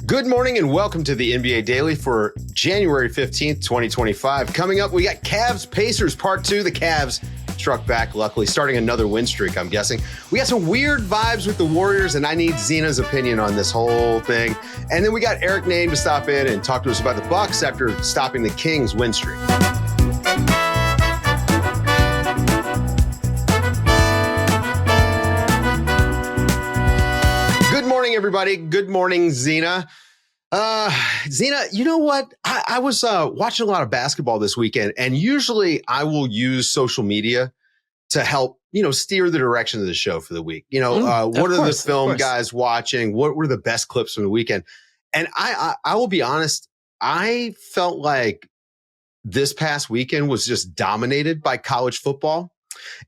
Good morning and welcome to the NBA Daily for January 15th, 2025. Coming up, we got Cavs Pacers Part 2. The Cavs struck back, luckily, starting another win streak, I'm guessing. We got some weird vibes with the Warriors, and I need Zena's opinion on this whole thing. And then we got Eric Nehm to stop in and talk to us about the Bucks after stopping the Kings win streak. Good morning, everybody. Good morning, Zena. Zena, you know what? I was watching a lot of basketball this weekend, and usually I will use social media to help, steer the direction of the show for the week. What are the film guys watching? What were the best clips from the weekend? And I will be honest, I felt like this past weekend was just dominated by college football.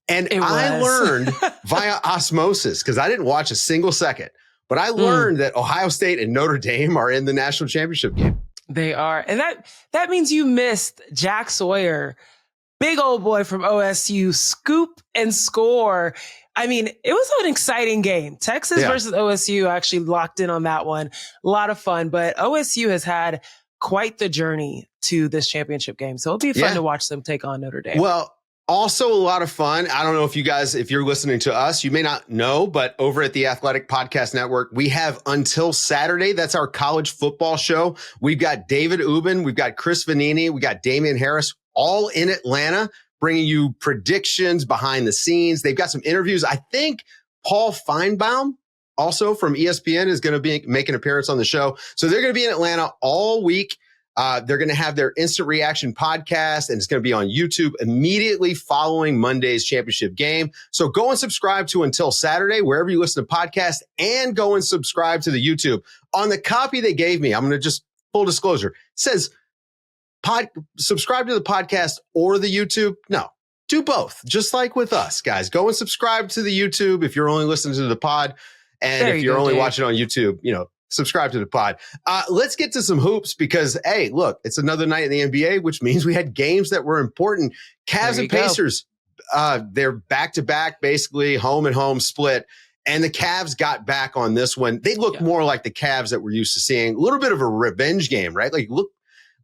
And I learned via osmosis, because I didn't watch a single second. But I learned that Ohio State and Notre Dame are in the national championship game. They are. And that means you missed Jack Sawyer, big old boy from OSU, scoop and score. I mean, it was an exciting game. Texas versus OSU, actually locked in on that one. A lot of fun. But OSU has had quite the journey to this championship game. So it'll be fun to watch them take on Notre Dame. Well, also a lot of fun. I don't know if you guys, if you're listening to us, you may not know, but over at the Athletic Podcast Network, we have Until Saturday. That's our college football show. We've got David Ubben, we've got Chris Vanini, we got Damian Harris, all in Atlanta, bringing you predictions behind the scenes. They've got some interviews. I think Paul Feinbaum, also from ESPN, is going to make an appearance on the show. So they're going to be in Atlanta all week. They're going to have their instant reaction podcast, and it's going to be on YouTube immediately following Monday's championship game. So go and subscribe to Until Saturday, wherever you listen to podcasts, and go and subscribe to the YouTube. On the copy they gave me, I'm going to just full disclosure, it says subscribe to the podcast or the YouTube. No, do both. Just like with us, guys. Go and subscribe to the YouTube if you're only listening to the pod. And if you're only watching on YouTube, subscribe to the pod. Let's get to some hoops because, hey, look, it's another night in the NBA, which means we had games that were important. Cavs and Pacers, they're back-to-back, basically home and home split. And the Cavs got back on this one. They look more like the Cavs that we're used to seeing. A little bit of a revenge game, right?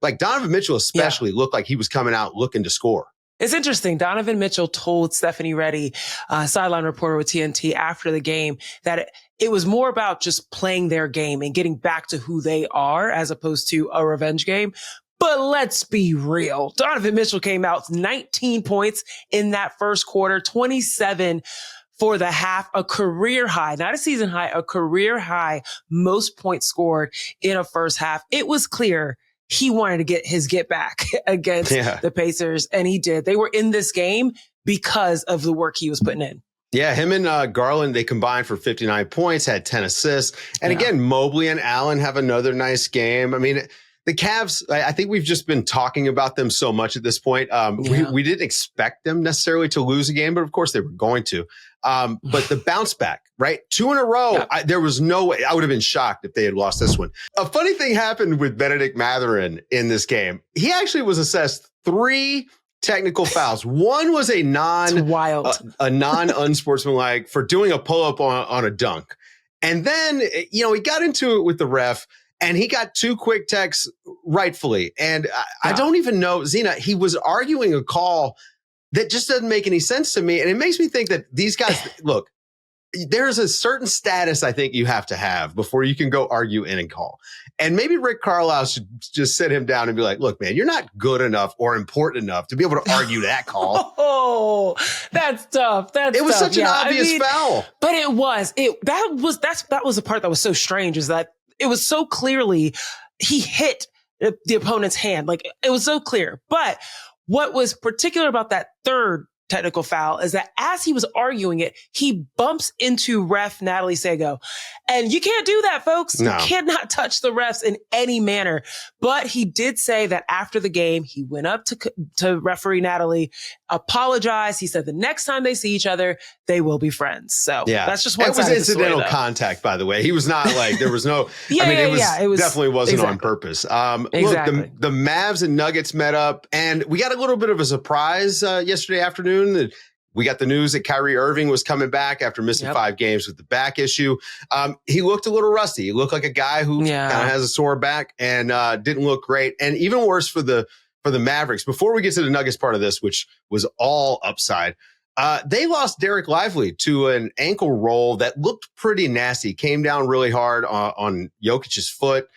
Like Donovan Mitchell especially looked like he was coming out looking to score. It's interesting. Donovan Mitchell told Stephanie Reddy, sideline reporter with TNT, after the game that it was more about just playing their game and getting back to who they are as opposed to a revenge game. But let's be real. Donovan Mitchell came out 19 points in that first quarter, 27 for the half, a career high, not a season high, a career high, most points scored in a first half. It was clear he wanted to get his get back against the Pacers, and he did. They were in this game because of the work he was putting in. Yeah, him and Garland, they combined for 59 points, had 10 assists. And again, Mobley and Allen have another nice game. I mean, the Cavs, I think we've just been talking about them so much at this point. We didn't expect them necessarily to lose a game, but of course they were going to. But the bounce back, right? 2 in a row, there was no way. I would have been shocked if they had lost this one. A funny thing happened with Benedict Mathurin in this game. He actually was assessed 3 technical fouls. One was a non-unsportsmanlike for doing a pull-up on a dunk. And then, he got into it with the ref, and he got 2 quick techs rightfully. And I don't even know, Zena, he was arguing a call that just doesn't make any sense to me. And it makes me think that these guys, look, there's a certain status I think you have to have before you can go argue any call. And maybe Rick Carlisle should just sit him down and be like, look, man, you're not good enough or important enough to be able to argue that call. Oh, that's tough. It was such an obvious foul. But it was. That was the part that was so strange, is that it was so clearly he hit the opponent's hand. Like, it was so clear. But what was particular about that third technical foul is that as he was arguing it, he bumps into ref Natalie Sago. And you can't do that, folks. No. You cannot touch the refs in any manner. But he did say that after the game, he went up to referee Natalie, apologized. He said the next time they see each other, they will be friends. So that's just one side of the story. It was incidental contact, by the way. He was not like, there was no, it was definitely wasn't on purpose. Look, the Mavs and Nuggets met up, and we got a little bit of a surprise yesterday afternoon. We got the news that Kyrie Irving was coming back after missing 5 games with the back issue. He looked a little rusty. He looked like a guy who kind of has a sore back and didn't look great. And even worse for the Mavericks. Before we get to the Nuggets part of this, which was all upside, they lost Dereck Lively to an ankle roll that looked pretty nasty. Came down really hard on Jokic's foot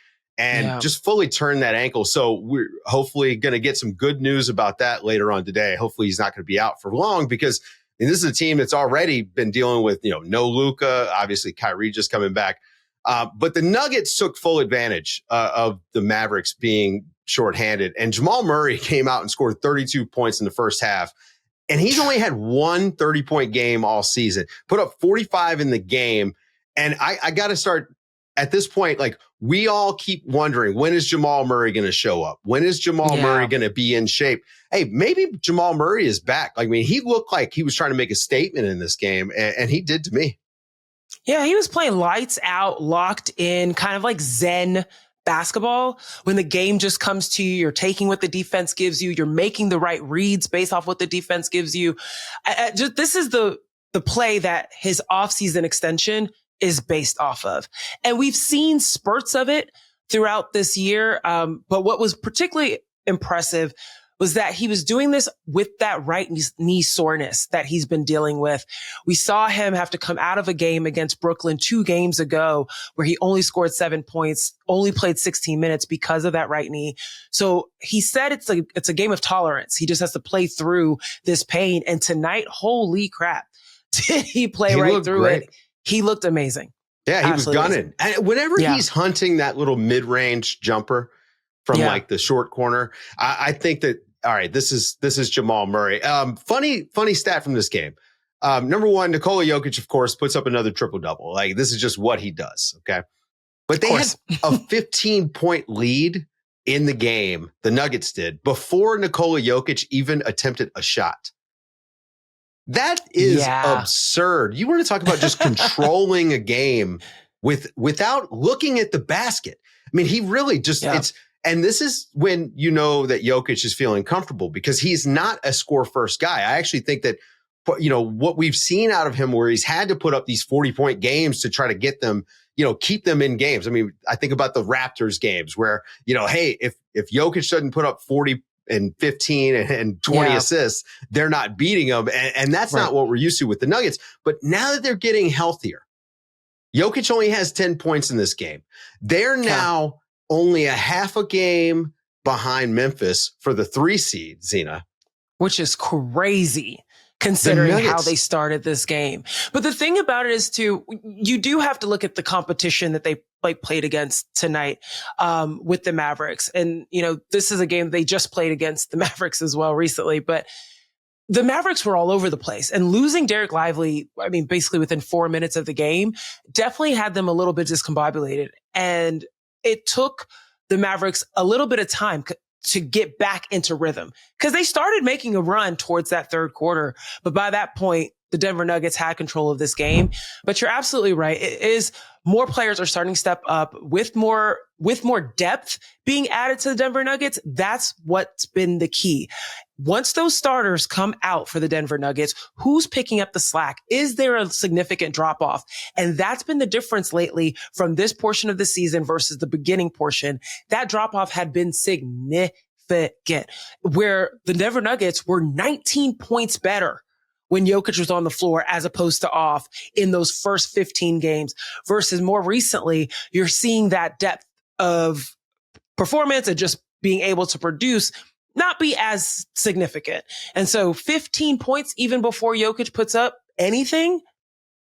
and just fully turned that ankle. So we're hopefully going to get some good news about that later on today. Hopefully he's not going to be out for long because this is a team that's already been dealing with, no Luka, obviously Kyrie just coming back. But the Nuggets took full advantage of the Mavericks being shorthanded. And Jamal Murray came out and scored 32 points in the first half. And he's only had one 30-point game all season, put up 45 in the game. And I got to start at this point, like we all keep wondering, when is Jamal Murray going to show up? When is Jamal Murray going to be in shape? Hey, maybe Jamal Murray is back. Like, I mean, he looked like he was trying to make a statement in this game, and he did to me. Yeah, he was playing lights out, locked in, kind of like Zen basketball. When the game just comes to you, you're taking what the defense gives you. You're making the right reads based off what the defense gives you. This is the play that his offseason extension is based off of. And we've seen spurts of it throughout this year. But what was particularly impressive was that he was doing this with that right knee soreness that he's been dealing with. We saw him have to come out of a game against Brooklyn 2 games ago where he only scored 7 points, only played 16 minutes because of that right knee. So he said it's a game of tolerance. He just has to play through this pain. And tonight, holy crap, did he play right through it? He looked amazing. Yeah, he was gunning. And whenever he's hunting that little mid-range jumper from like the short corner, I think that, all right, this is Jamal Murray. Funny stat from this game. Number one, Nikola Jokic, of course, puts up another triple-double. Like, this is just what he does, okay? But they had a 15-point lead in the game, the Nuggets did, before Nikola Jokic even attempted a shot. That is absurd. You want to talk about just controlling a game without looking at the basket. I mean, he really just, and this is when you know that Jokic is feeling comfortable because he's not a score first guy. I actually think that, what we've seen out of him where he's had to put up these 40-point games to try to get them, keep them in games. I mean, I think about the Raptors games where, hey, if Jokic doesn't put up 40 and 15 and 20 assists, they're not beating them. And that's not what we're used to with the Nuggets. But now that they're getting healthier, Jokic only has 10 points in this game. They're now only a half a game behind Memphis for the 3 seed, Zena. Which is crazy considering how they started this game. But the thing about it is too, you do have to look at the competition that they played against tonight, with the Mavericks. And, this is a game they just played against the Mavericks as well recently, but the Mavericks were all over the place, and losing Dereck Lively, I mean, basically within 4 minutes of the game, definitely had them a little bit discombobulated. And it took the Mavericks a little bit of time to get back into rhythm because they started making a run towards that third quarter. But by that point, the Denver Nuggets had control of this game. But you're absolutely right. It is more players are starting to step up with more depth being added to the Denver Nuggets. That's what's been the key. Once those starters come out for the Denver Nuggets, who's picking up the slack? Is there a significant drop off? And that's been the difference lately from this portion of the season versus the beginning portion. That drop off had been significant, where the Denver Nuggets were 19 points better when Jokic was on the floor as opposed to off in those first 15 games versus more recently, you're seeing that depth of performance and just being able to produce not be as significant. And so 15 points even before Jokic puts up anything.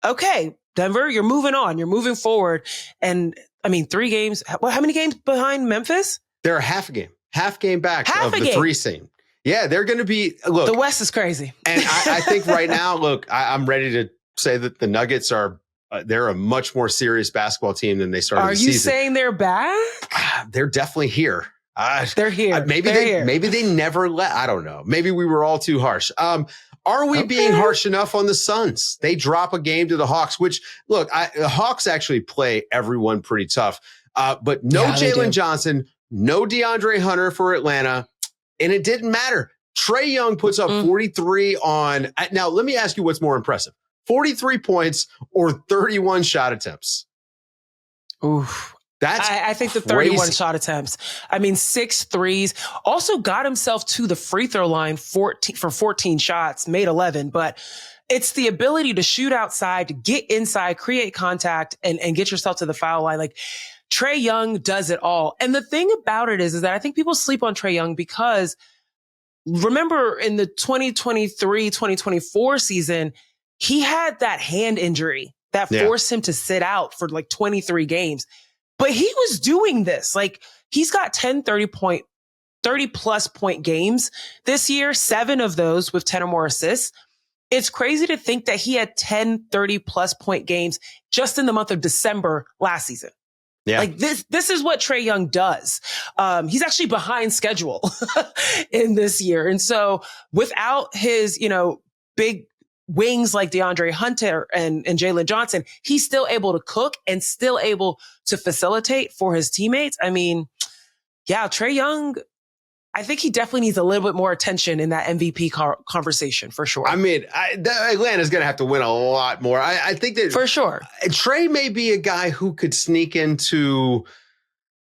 Okay, Denver, you're moving on. You're moving forward. And I mean, 3 games. Well, how many games behind Memphis? They're a half game back of the 3 seed. Yeah, they're going to be, look. The West is crazy. And I think right now, look, I'm ready to say that the Nuggets they're a much more serious basketball team than they started the season. Are you saying they're back? They're definitely here. They're here. Maybe they never I don't know. Maybe we were all too harsh. Are we being harsh enough on the Suns? They drop a game to the Hawks, which, look, the Hawks actually play everyone pretty tough. But no Jalen Johnson, no DeAndre Hunter for Atlanta. And it didn't matter. Trae Young puts up 43 on. Now, let me ask you what's more impressive: 43 points or 31 shot attempts? Oof. I think the crazy. 31 shot attempts. I mean, 6 threes. Also got himself to the free throw line for 14 shots, made 11. But it's the ability to shoot outside, to get inside, create contact, and get yourself to the foul line. Like, Trae Young does it all. And the thing about it is that I think people sleep on Trae Young because remember in the 2023-2024 season, he had that hand injury that forced him to sit out for like 23 games. But he was doing this. Like, he's got 30 plus point games this year, 7 of those with 10 or more assists. It's crazy to think that he had 30 plus point games just in the month of December last season. Yeah. Like this is what Trae Young does. He's actually behind schedule in this year. And so without his, big wings like DeAndre Hunter and Jalen Johnson, he's still able to cook and still able to facilitate for his teammates. I mean, yeah, Trae Young, I think he definitely needs a little bit more attention in that MVP conversation for sure. I mean, Atlanta's going to have to win a lot more. I think that for sure. Trae may be a guy who could sneak into.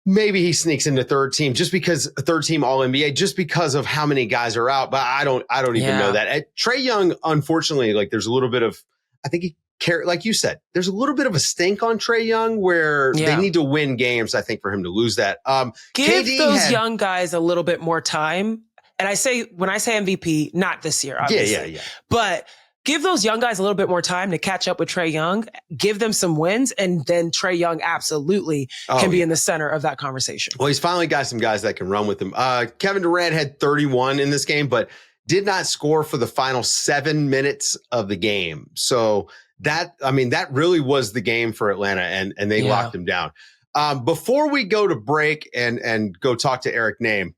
Maybe he sneaks into third team just because third team All NBA, just because of how many guys are out. But I don't even know that. Trae Young, unfortunately, like there's a little bit of, I think like you said, there's a little bit of a stink on Trae Young where they need to win games, I think, for him to lose that. Give those young guys a little bit more time. And when I say MVP, not this year, obviously. Yeah. But give those young guys a little bit more time to catch up with Trae Young, give them some wins, and then Trae Young absolutely can be in the center of that conversation. Well, he's finally got some guys that can run with him. Kevin Durant had 31 in this game, but did not score for the final 7 minutes of the game. So that really was the game for Atlanta, and they locked him down. Before we go to break and go talk to Eric Nehm,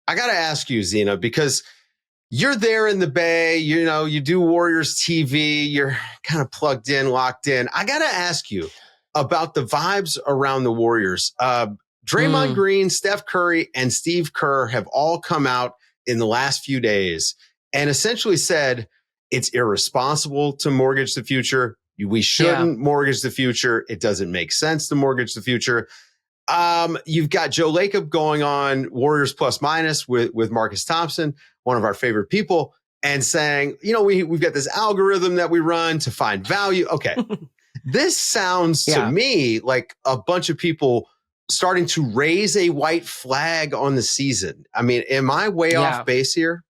I got to ask you, Zena, because you're there in the Bay, you do Warriors TV, you're kind of plugged in, locked in. I got to ask you about the vibes around the Warriors. Draymond Green, Steph Curry, and Steve Kerr have all come out in the last few days and essentially said it's irresponsible to mortgage the future. We shouldn't mortgage the future. It doesn't make sense to mortgage the future. You've got Joe Lacob going on Warriors plus minus with Marcus Thompson, one of our favorite people, and saying, we've got this algorithm that we run to find value. Okay. This sounds to me like a bunch of people starting to raise a white flag on the season. I mean, am I way off base here?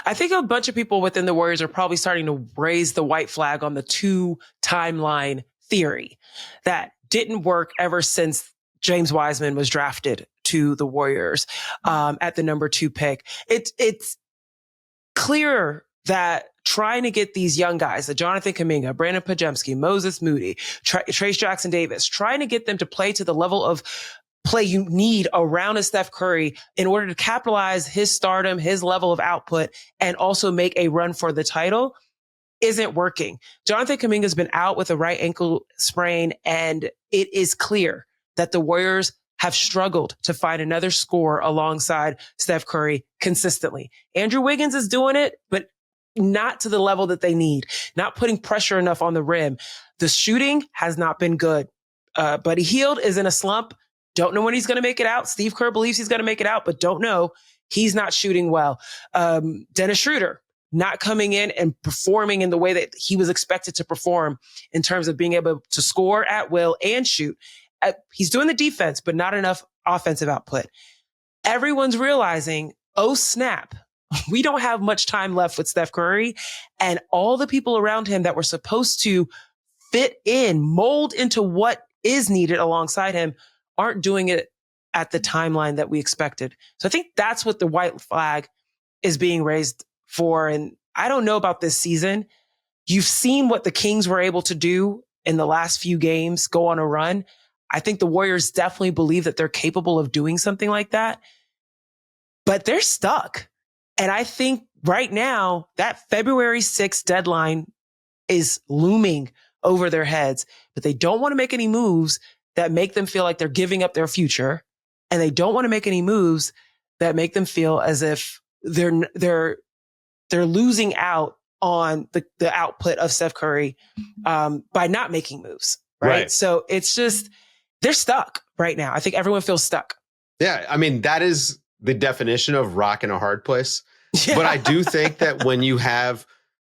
I think a bunch of people within the Warriors are probably starting to raise the white flag on the 2 timeline theory that didn't work ever since James Wiseman was drafted to the Warriors at the number 2 pick. It's clear that trying to get these young guys, the Jonathan Kuminga, Brandon Podziemski, Moses Moody, Trace Jackson Davis, trying to get them to play to the level of play you need around a Steph Curry in order to capitalize his stardom, his level of output, and also make a run for the title isn't working. Jonathan Kuminga's been out with a right ankle sprain, and it is clear that the Warriors have struggled to find another scorer alongside Steph Curry consistently. Andrew Wiggins is doing it, but not to the level that they need, not putting pressure enough on the rim. The shooting has not been good. Buddy Hield is in a slump. Don't know when he's going to make it out. Steve Kerr believes he's going to make it out, but don't know. He's not shooting well. Dennis Schroeder not coming in and performing in the way that he was expected to perform in terms of being able to score at will and shoot. He's doing the defense, but not enough offensive output. Everyone's realizing, oh snap, we don't have much time left with Steph Curry, and all the people around him that were supposed to fit in, mold into what is needed alongside him aren't doing it at the timeline that we expected. So I think that's what the white flag is being raised for. And I don't know about this season. You've seen what the Kings were able to do in the last few games, go on a run. I think the Warriors definitely believe that they're capable of doing something like that, but they're stuck. And I think right now that February 6th deadline is looming over their heads, but they don't want to make any moves that make them feel like they're giving up their future. And they don't want to make any moves that make them feel as if they're losing out on the output of Steph Curry by not making moves. Right. So it's just, they're stuck right now. I think everyone feels stuck. Yeah. I mean, that is the definition of rock in a hard place. Yeah. But I do think that when you have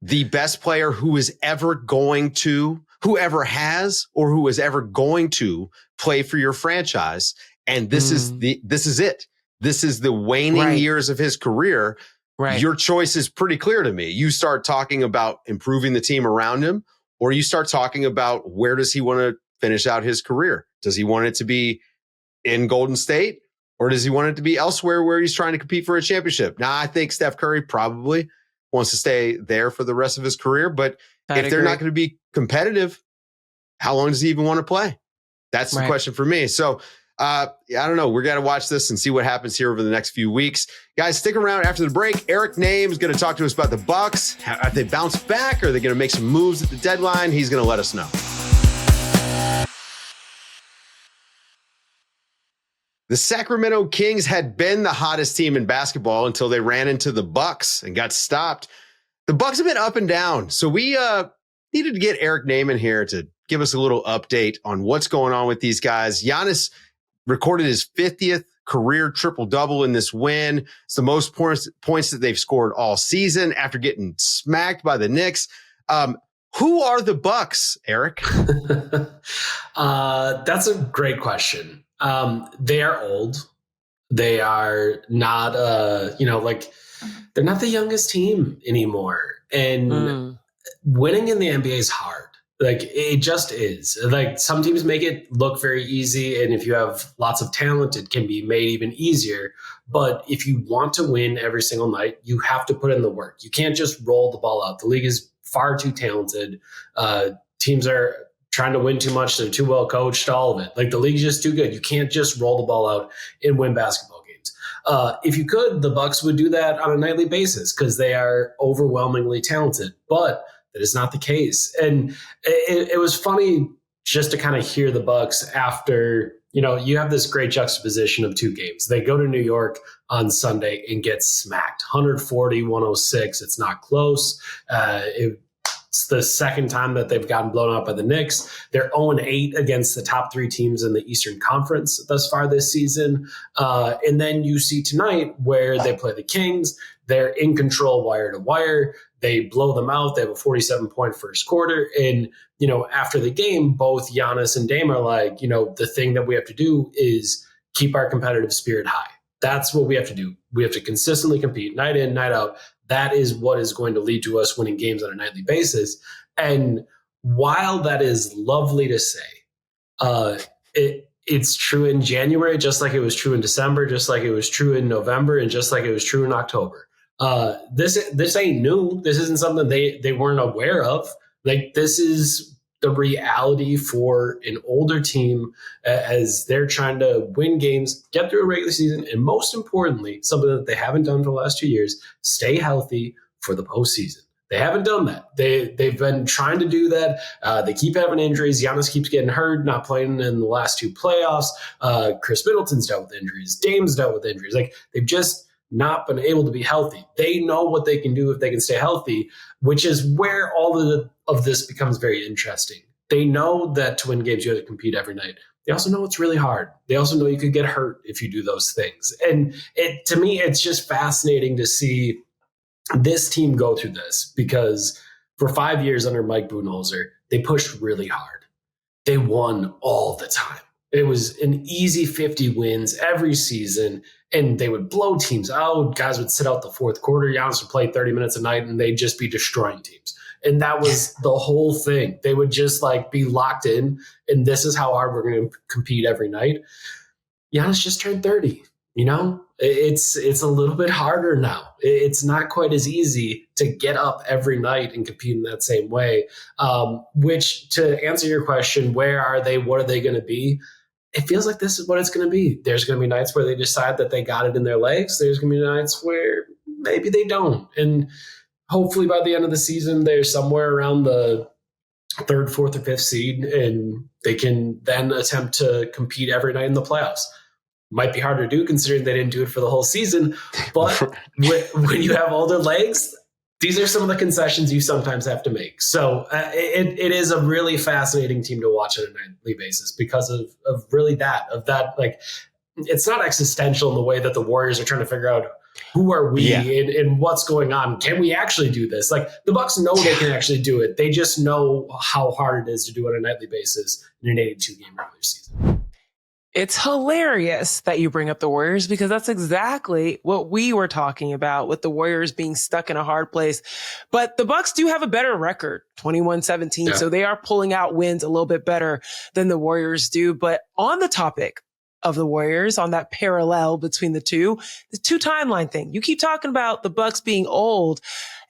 the best player who is ever going to, whoever has, or who is ever going to play for your franchise, and this is it. This is the waning years of his career. Right. Your choice is pretty clear to me. You start talking about improving the team around him, or you start talking about where does he want to finish out his career? Does he want it to be in Golden State, or does he want it to be elsewhere where he's trying to compete for a championship? Now, I think Steph Curry probably wants to stay there for the rest of his career, but if they're not going to be competitive, how long does he even want to play? That's the question for me. So, I don't know. We're going to watch this and see what happens here over the next few weeks. Guys, stick around after the break. Eric Nehm is going to talk to us about the Bucks. Have they bounced back? Are they going to make some moves at the deadline? He's going to let us know. The Sacramento Kings had been the hottest team in basketball until they ran into the Bucks and got stopped. The Bucks have been up and down. So we needed to get Eric Nehm in here to give us a little update on what's going on with these guys. Giannis recorded his 50th career triple-double in this win. It's the most points that they've scored all season after getting smacked by the Knicks. Who are the Bucks, Eric? That's a great question. They are old. They are not, they're not the youngest team anymore. And winning in the NBA is hard. Like, it just is. Like, some teams make it look very easy, and if you have lots of talent, it can be made even easier. But if you want to win every single night, you have to put in the work. You can't just roll the ball out. The league is far too talented. Teams are trying to win too much. They're too well coached, all of it. Like, the league's just too good. You can't just roll the ball out and win basketball games. If you could, the Bucks would do that on a nightly basis because they are overwhelmingly talented. But that is not the case. And it was funny just to kind of hear the Bucks after, you have this great juxtaposition of two games. They go to New York on Sunday and get smacked 140-106. It's not close. It's the second time that they've gotten blown out by the Knicks. They're 0-8 against the top three teams in the Eastern Conference thus far this season. And then you see tonight where they play the Kings. They're in control wire to wire. They blow them out. They have a 47-point first quarter. And, after the game, both Giannis and Dame are like, the thing that we have to do is keep our competitive spirit high. That's what we have to do. We have to consistently compete night in, night out. That is what is going to lead to us winning games on a nightly basis. And while that is lovely to say, it's true in January, just like it was true in December, just like it was true in November, and just like it was true in October. This ain't new. This isn't something they weren't aware of. Like, this is the reality for an older team as they're trying to win games, get through a regular season, and most importantly, something that they haven't done for the last 2 years, stay healthy for the postseason. They haven't done that. They've been trying to do that. They keep having injuries. Giannis keeps getting hurt, not playing in the last two playoffs. Chris Middleton's dealt with injuries. Dame's dealt with injuries. Like, they've just not been able to be healthy. They know what they can do if they can stay healthy, which is where all of this becomes very interesting. They know that to win games, you have to compete every night. They also know it's really hard. They also know you could get hurt if you do those things. And to me, it's just fascinating to see this team go through this, because for 5 years under Mike Budenholzer, they pushed really hard. They won all the time. It was an easy 50 wins every season, and they would blow teams out. Guys would sit out the fourth quarter. Giannis would play 30 minutes a night, and they'd just be destroying teams. And that was the whole thing. They would just be locked in, and this is how hard we're going to compete every night. Giannis just turned 30. It's a little bit harder now. It's not quite as easy to get up every night and compete in that same way. Which, to answer your question, where are they? What are they going to be? It feels like this is what it's going to be. There's going to be nights where they decide that they got it in their legs. There's going to be nights where maybe they don't. And hopefully by the end of the season, they're somewhere around the third, fourth, or fifth seed, and they can then attempt to compete every night in the playoffs. Might be hard to do considering they didn't do it for the whole season. But when you have older legs, these are some of the concessions you sometimes have to make. So it is a really fascinating team to watch on a nightly basis because of really that. Like, it's not existential in the way that the Warriors are trying to figure out who are we and what's going on. Can we actually do this? Like, the Bucks know they can actually do it. They just know how hard it is to do it on a nightly basis in an 82-game regular season. It's hilarious that you bring up the Warriors because that's exactly what we were talking about with the Warriors being stuck in a hard place. But the Bucks do have a better record, 21-17. Yeah. So they are pulling out wins a little bit better than the Warriors do. But on the topic of the Warriors, on that parallel between the two timeline thing, you keep talking about the Bucks being old.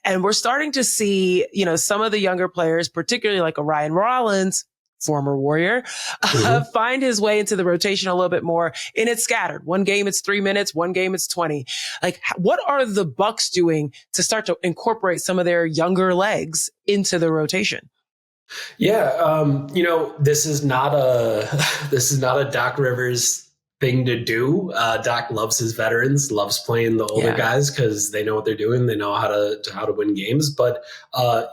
And we're starting to see, some of the younger players, particularly like Orion Rollins, former Warrior, find his way into the rotation a little bit more, and it's scattered. One game it's 3 minutes, one game it's 20. Like, what are the Bucks doing to start to incorporate some of their younger legs into the rotation? Yeah, this is not a Doc Rivers thing to do. Doc loves his veterans, loves playing the older guys because they know what they're doing. They know how to win games. But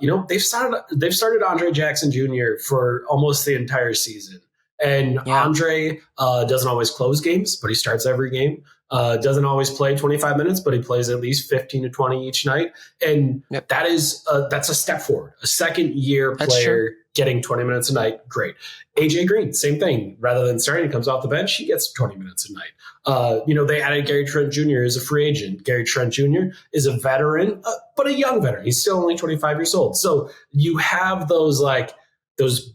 they've started Andre Jackson Jr. for almost the entire season. And Andre doesn't always close games, but he starts every game. Doesn't always play 25 minutes, but he plays at least 15 to 20 each night. And that's a step forward. A second year player getting 20 minutes a night. Great. AJ Green, same thing. Rather than starting, he comes off the bench, he gets 20 minutes a night. They added Gary Trent Jr. as a free agent. Gary Trent Jr. is a veteran, but a young veteran. He's still only 25 years old. So you have those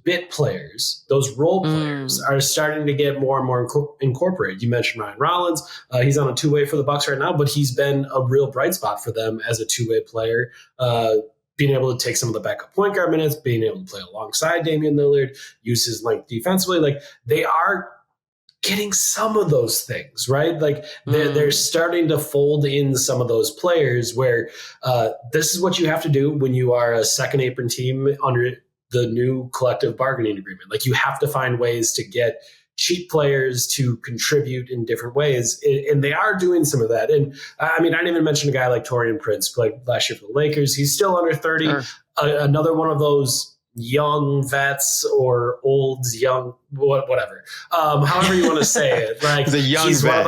bit players, those role players are starting to get more and more incorporated. You mentioned Ryan Rollins. He's on a two-way for the Bucks right now, but he's been a real bright spot for them as a two-way player, being able to take some of the backup point guard minutes, being able to play alongside Damian Lillard, use his length defensively. Like, they are getting some of those things, right? Like, they're starting to fold in some of those players where this is what you have to do when you are a second apron team under the new collective bargaining agreement. Like, you have to find ways to get cheap players to contribute in different ways. And they are doing some of that. And I didn't even mention a guy like Taurean Prince, played last year for the Lakers. He's still under 30. Sure. Another one of those young vets or old, young, whatever. However you want to say it. Like, he's a young vet.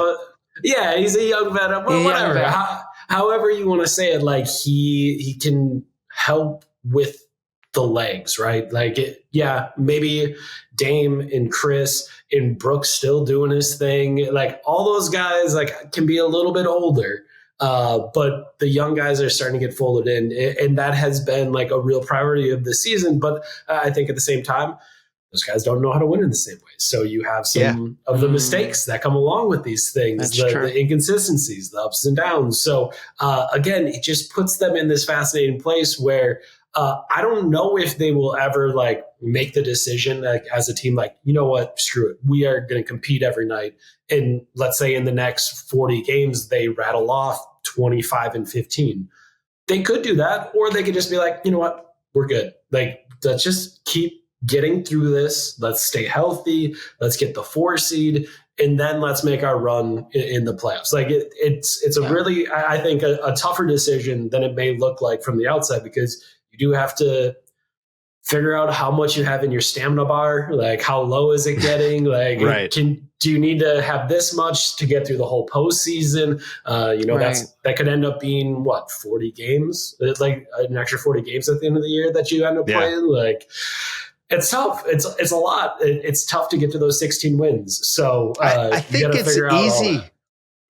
He's a young vet. Whatever. However you want to say it, like, he can help with the legs, right? Like, maybe Dame and Chris and Brooks still doing his thing. Like, all those guys can be a little bit older, but the young guys are starting to get folded in, and that has been like a real priority of the season. But I think at the same time, those guys don't know how to win in the same way. So you have some of the mistakes that come along with these things, the inconsistencies, the ups and downs. So again, it just puts them in this fascinating place where I don't know if they will ever make the decision as a team, you know what, screw it. We are going to compete every night. And let's say in the next 40 games, they rattle off 25 and 15. They could do that, or they could just be like, you know what, we're good. Let's just keep getting through this. Let's stay healthy. Let's get the 4 seed. And then let's make our run in the playoffs. It's a really, I think, a tougher decision than it may look like from the outside, because you do have to figure out how much you have in your stamina bar. Like, how low is it getting? Right. Do you need to have this much to get through the whole postseason? That could end up being 40 games, like an extra 40 games at the end of the year that you end up playing. It's tough. It's a lot. It's tough to get to those 16 wins. So I think it's easy.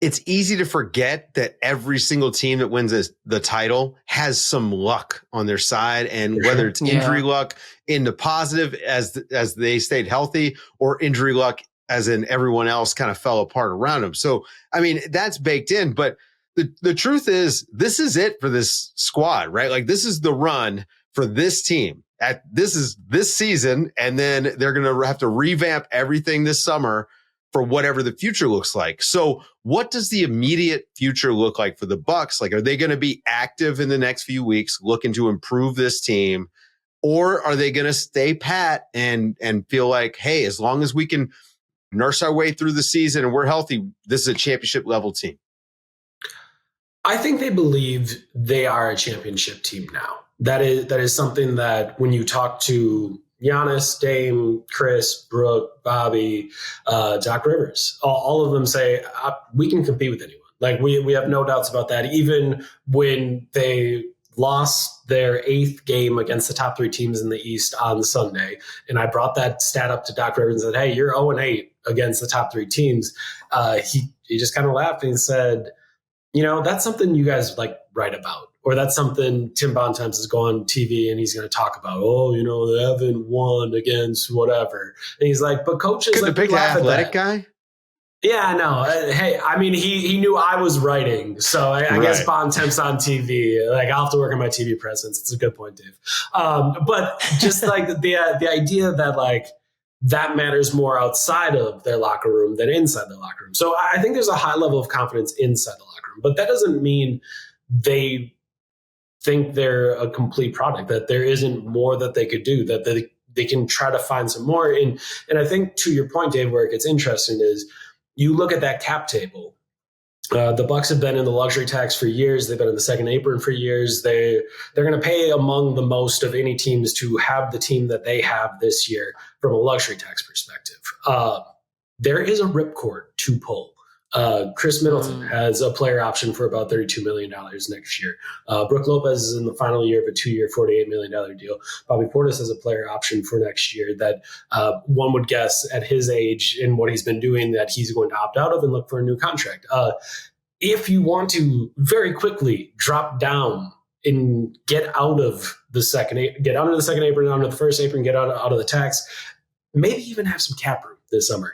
It's easy to forget that every single team that wins the title has some luck on their side, and whether it's injury luck in the positive as they stayed healthy, or injury luck as in everyone else kind of fell apart around them. So, that's baked in. But the truth is, this is it for this squad, right? Like, this is the run for this team. This is this season, and then they're going to have to revamp everything this summer for whatever the future looks like. So what does the immediate future look like for the Bucks? Like, are they going to be active in the next few weeks, looking to improve this team? Or are they going to stay pat and feel like, hey, as long as we can nurse our way through the season and we're healthy, this is a championship level team? I think they believe they are a championship team now. That is something that when you talk to Giannis, Dame, Chris, Brooke, Bobby, Doc Rivers, all of them say, we can compete with anyone. Like we have no doubts about that. Even when they lost their 8th game against the top 3 teams in the East on Sunday, and I brought that stat up to Doc Rivers and said, hey, you're 0-8 against the top 3 teams. He just kind of laughed and said, that's something you guys like write about, or that's something Tim Bontemps is going on TV and he's going to talk about. They haven't won against whatever. And he's like, but coaches like the big athletic guy. Yeah, I know. Hey, I mean, he knew I was writing, so I guess Bontemps on TV. Like, I'll have to work on my TV presence. It's a good point, Dave. But just like the idea that like that matters more outside of their locker room than inside their locker room. So I think there's a high level of confidence inside the locker room, but that doesn't mean they think they're a complete product, that there isn't more that they could do, that they can try to find some more. And I think to your point, Dave, where it gets interesting is you look at that cap table. The Bucks have been in the luxury tax for years. They've been in the second apron for years. They're going to pay among the most of any teams to have the team that they have this year from a luxury tax perspective. There is a ripcord to pull. Chris Middleton has a player option for about $32 million next year. Brook Lopez is in the final year of a 2-year, $48 million deal. Bobby Portis has a player option for next year that one would guess at his age and what he's been doing that he's going to opt out of and look for a new contract. If you want to very quickly drop down and get out of the second apron, onto the first apron, get out of the tax, maybe even have some cap room this summer.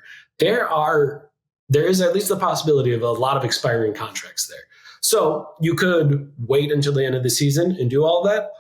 There is at least the possibility of a lot of expiring contracts there. So you could wait until the end of the season and do all that.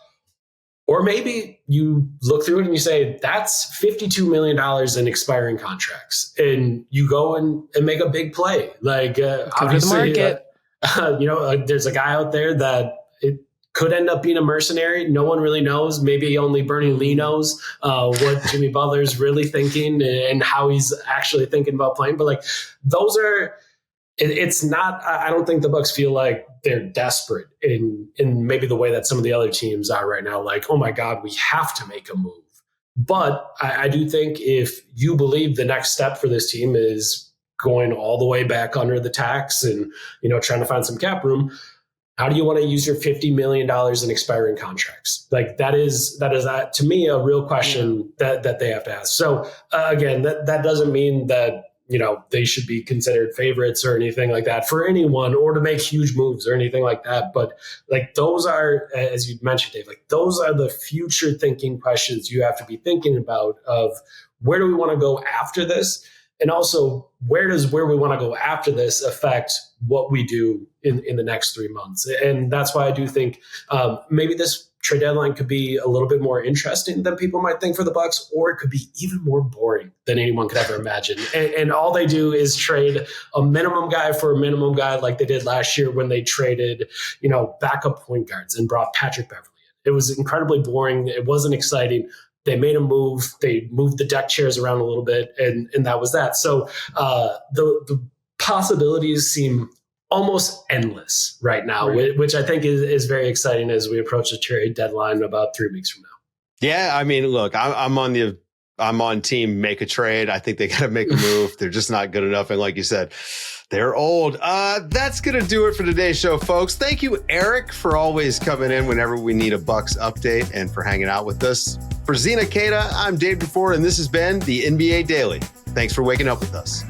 Or maybe you look through it and you say, that's $52 million in expiring contracts. And you go and make a big play. Like, obviously, there's a guy out there that it could end up being a mercenary. No one really knows. Maybe only Bernie Lee knows what Jimmy Butler's really thinking and how he's actually thinking about playing. But like, those are, it's not, I don't think the Bucks feel like they're desperate in maybe the way that some of the other teams are right now. Like, oh my God, we have to make a move. But I do think if you believe the next step for this team is going all the way back under the tax and, trying to find some cap room, how do you want to use your $50 million in expiring contracts? Like that is to me a real question that they have to ask. So again, that doesn't mean that they should be considered favorites or anything like that for anyone, or to make huge moves or anything like that. But like those are, as you mentioned, Dave, like those are the future thinking questions you have to be thinking about of where do we want to go after this? And also, where we want to go after this affect what we do in the next 3 months? And that's why I do think maybe this trade deadline could be a little bit more interesting than people might think for the Bucks, or it could be even more boring than anyone could ever imagine. And all they do is trade a minimum guy for a minimum guy, like they did last year when they traded, backup point guards and brought Patrick Beverley in. It was incredibly boring. It wasn't exciting. They made a move. They moved the deck chairs around a little bit, and that was that. So the possibilities seem almost endless right now, which I think is very exciting as we approach the trade deadline about 3 weeks from now. Yeah, I mean, look, I'm on team make a trade. I think they got to make a move. They're just not good enough, and like you said, they're old. That's going to do it for today's show, folks. Thank you, Eric, for always coming in whenever we need a Bucks update and for hanging out with us. For Zena Keita, I'm Dave DuFour, and this has been the NBA Daily. Thanks for waking up with us.